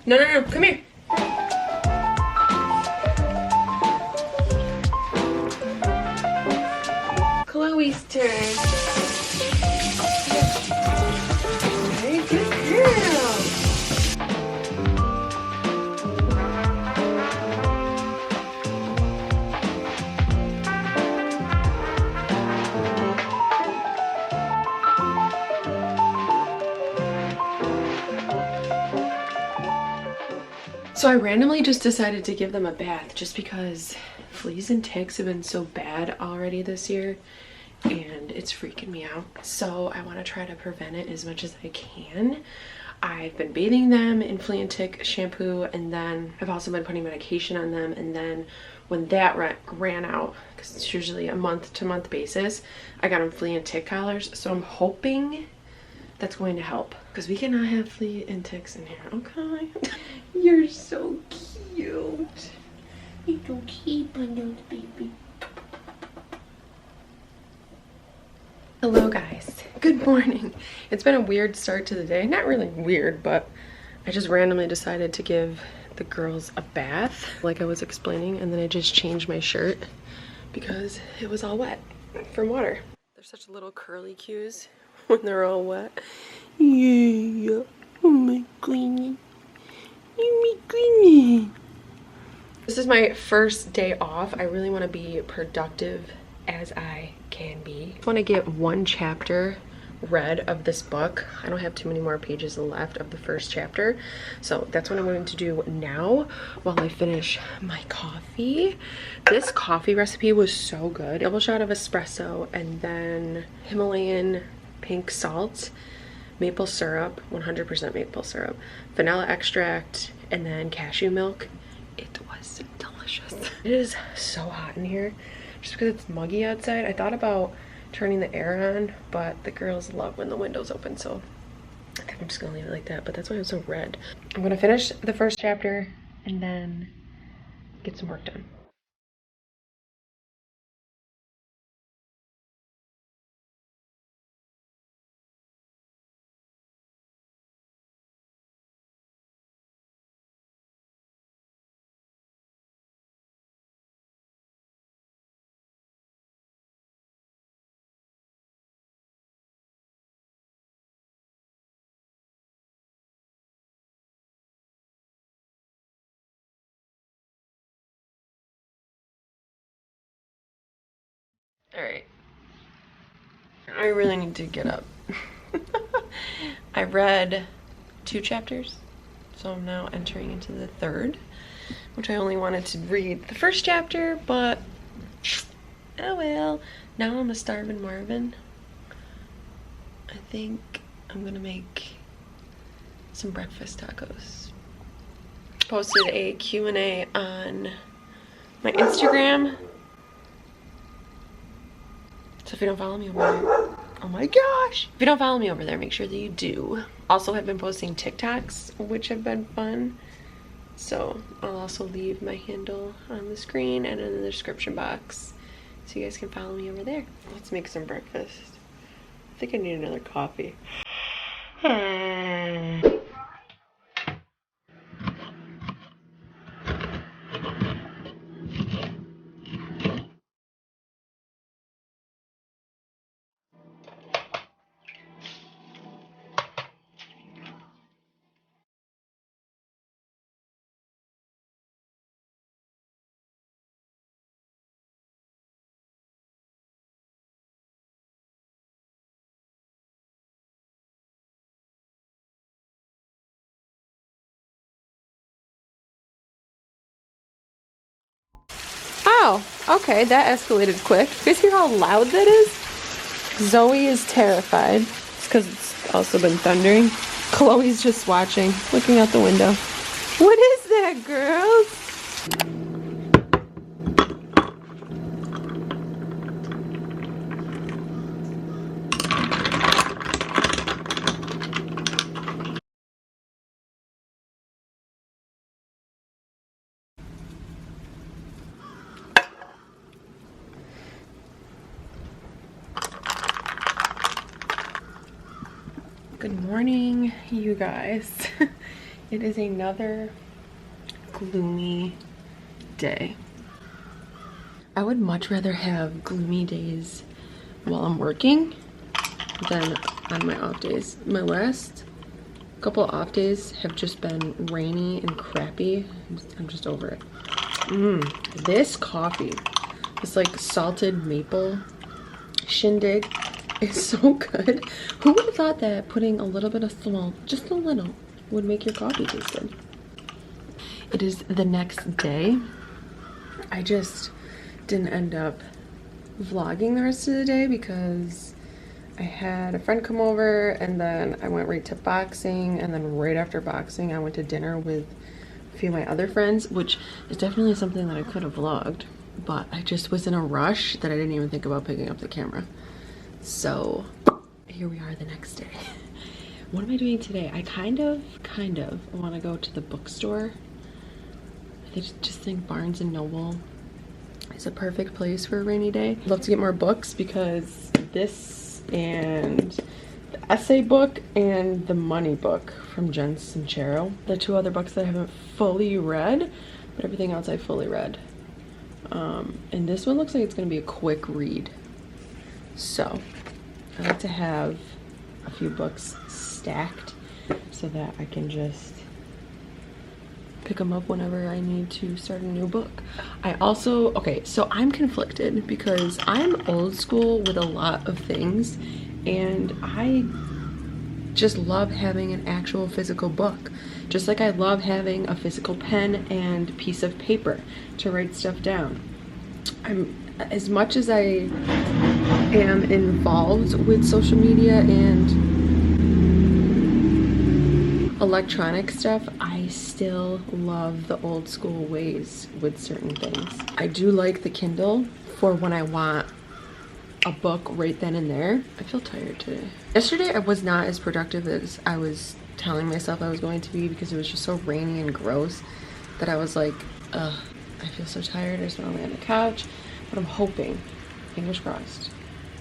No, no, no, come here. Chloe's turn. Very good girl. So I randomly just decided to give them a bath just because fleas and ticks have been so bad already this year and it's freaking me out. So I want to try to prevent it as much as I can. I've been bathing them in flea and tick shampoo, and then I've also been putting medication on them, and then when that ran out, because it's usually a month-to-month basis, I got them flea and tick collars. So I'm hoping that's going to help because we cannot have flea and ticks in here, okay? You're so cute. You're so cute, bundles, baby. Hello guys, good morning. It's been a weird start to the day. Not really weird, but I just randomly decided to give the girls a bath like I was explaining, and then I just changed my shirt because it was all wet from water. They're such little curly cues when they're all wet. Yeah, oh my goodness. Oh my goodness. This is my first day off. I really want to be productive as I can be. I want to get one chapter read of this book. I don't have too many more pages left of the first chapter, so that's what I'm going to do now while I finish my coffee. This coffee recipe was so good. Double shot of espresso and then Himalayan pink salt, maple syrup, 100% maple syrup, vanilla extract, and then cashew milk. It was delicious. It is so hot in here just because it's muggy outside. I thought about turning the air on, but the girls love when the window's open, so I think I'm just gonna leave it like that. But that's why I'm so red. I'm gonna finish the first chapter and then get some work done. All right, I really need to get up. I read 2 chapters, so I'm now entering into the 3rd, which I only wanted to read the first chapter, but oh well. Now I'm a starving Marvin. I think I'm gonna make some breakfast tacos. Posted a Q&A on my Instagram. So if you don't follow me over there, oh my gosh! If you don't follow me over there, make sure that you do. Also, have been posting TikToks, which have been fun. So I'll also leave my handle on the screen and in the description box, so you guys can follow me over there. Let's make some breakfast. I think I need another coffee. Oh, okay, that escalated quick. You guys hear how loud that is? Zoe is terrified. It's because it's also been thundering. Chloe's just watching, looking out the window. What is that, girls? Good morning, you guys. It is another gloomy day. I would much rather have gloomy days while I'm working than on my off days. My last couple off days have just been rainy and crappy. I'm just over it. This coffee, this like salted maple shindig, is so good. Who would have thought that putting a little bit of salt, just a little, would make your coffee taste good? It is the next day. I just didn't end up vlogging the rest of the day because I had a friend come over, and then I went right to boxing, and then right after boxing I went to dinner with a few of my other friends, which is definitely something that I could have vlogged, but I just was in a rush that I didn't even think about picking up the camera. So here we are the next day. What am I doing today? I kind of want to go to the bookstore. I just think Barnes & Noble is a perfect place for a rainy day. I'd love to get more books because this and the essay book and the money book from Jen Sincero, the two other books that I haven't fully read, but everything else I fully read. And this one looks like it's going to be a quick read. So I like to have a few books stacked so that I can just pick them up whenever I need to start a new book. I also, okay, so I'm conflicted because I'm old school with a lot of things, and I just love having an actual physical book. Just like I love having a physical pen and piece of paper to write stuff down. As much as I am involved with social media and electronic stuff, I still love the old school ways with certain things. I do like the Kindle for when I want a book right then and there. I feel tired today. Yesterday I was not as productive as I was telling myself I was going to be because it was just so rainy and gross that I was like, ugh, I feel so tired. I just want to lay on the couch. But I'm hoping, fingers crossed,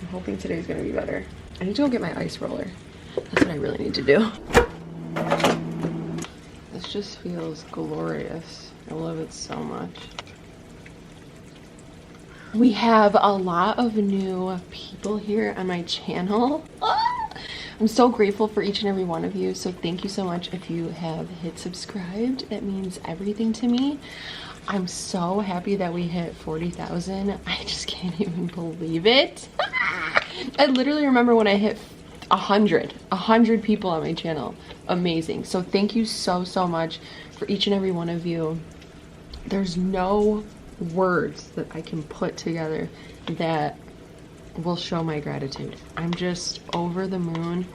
I'm hoping today's gonna be better. I need to go get my ice roller. That's what I really need to do. This just feels glorious. I love it so much. We have a lot of new people here on my channel. I'm so grateful for each and every one of you. So thank you so much if you have hit subscribed. That means everything to me. I'm so happy that we hit 40,000. I just can't even believe it. I literally remember when I hit 100 people on my channel. Amazing. So thank you so much for each and every one of you. There's no words that I can put together that will show my gratitude. I'm just over the moon,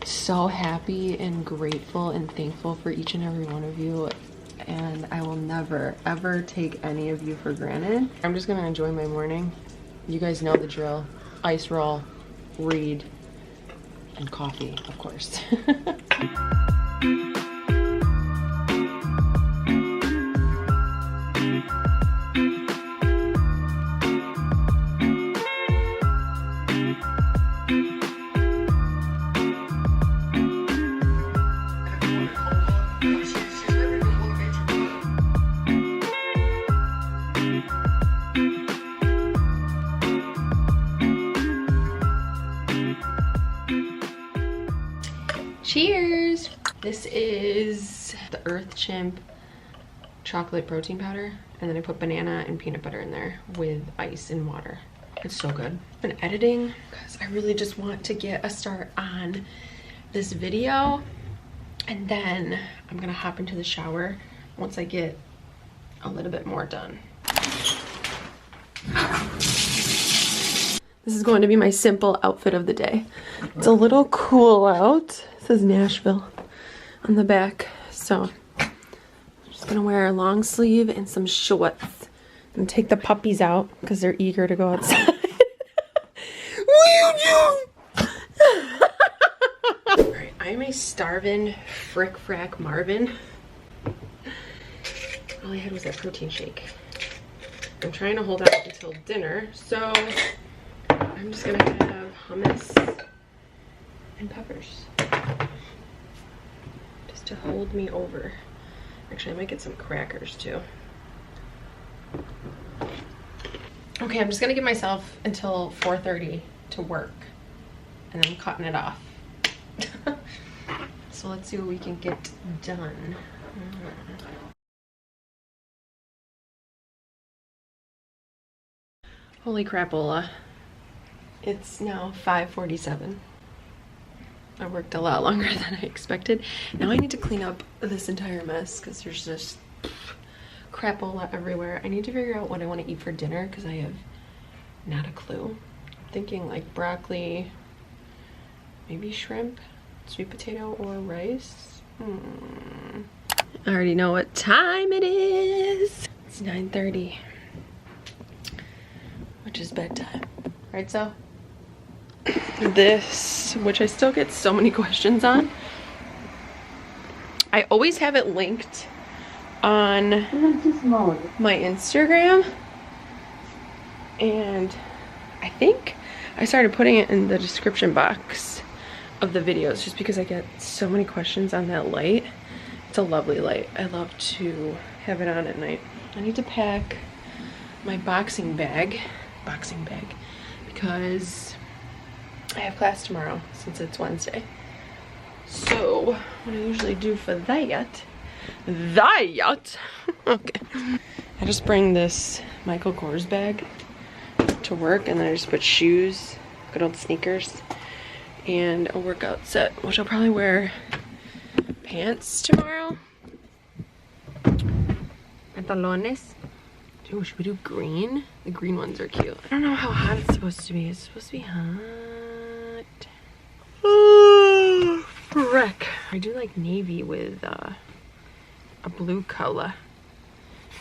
so happy and grateful and thankful for each and every one of you, and I will never ever take any of you for granted. I'm just gonna enjoy my morning. You guys know the drill. Ice roll, read, and coffee, of course. Cheers! This is the Earth Chimp chocolate protein powder, and then I put banana and peanut butter in there with ice and water. It's so good. I've been editing because I really just want to get a start on this video, and then I'm gonna hop into the shower once I get a little bit more done. This is going to be my simple outfit of the day. It's a little cool out. It says Nashville on the back. So I'm just gonna wear a long sleeve and some shorts and take the puppies out because they're eager to go outside. Alright, I'm a starving frick frack Marvin. All I had was that protein shake. I'm trying to hold out until dinner, so I'm just gonna have hummus and peppers. Just to hold me over. Actually, I might get some crackers too. Okay, I'm just gonna give myself until 4:30 to work, and then I'm cutting it off. So let's see what we can get done. Holy crapola. It's now 5:47. I worked a lot longer than I expected. Now I need to clean up this entire mess because there's just crapola everywhere. I need to figure out what I want to eat for dinner because I have not a clue. I'm thinking like broccoli, maybe shrimp, sweet potato, or rice. I already know what time it is. It's 9:30, which is bedtime. Right, so? This, which I still get so many questions on. I always have it linked on my Instagram, and I think I started putting it in the description box of the videos just because I get so many questions on that light. It's a lovely light. I love to have it on at night. I need to pack my boxing bag because I have class tomorrow since it's Wednesday. So what I usually do for that, okay, I just bring this Michael Kors bag to work, and then I just put shoes, good old sneakers, and a workout set, which I'll probably wear pants tomorrow. Pantalones. Ooh, should we do green? The green ones are cute. I don't know how hot it's supposed to be. It's supposed to be hot. Oh, frick. I do like navy with a blue color.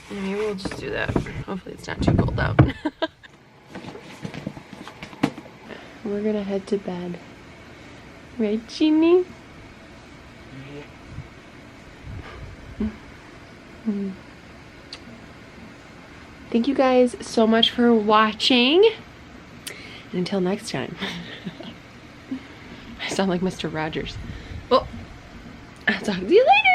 And maybe we'll just do that. Hopefully it's not too cold out. We're gonna head to bed. Right, Jeannie? Thank you guys so much for watching. And until next time. I sound like Mr. Rogers. Well, I'll talk to you later.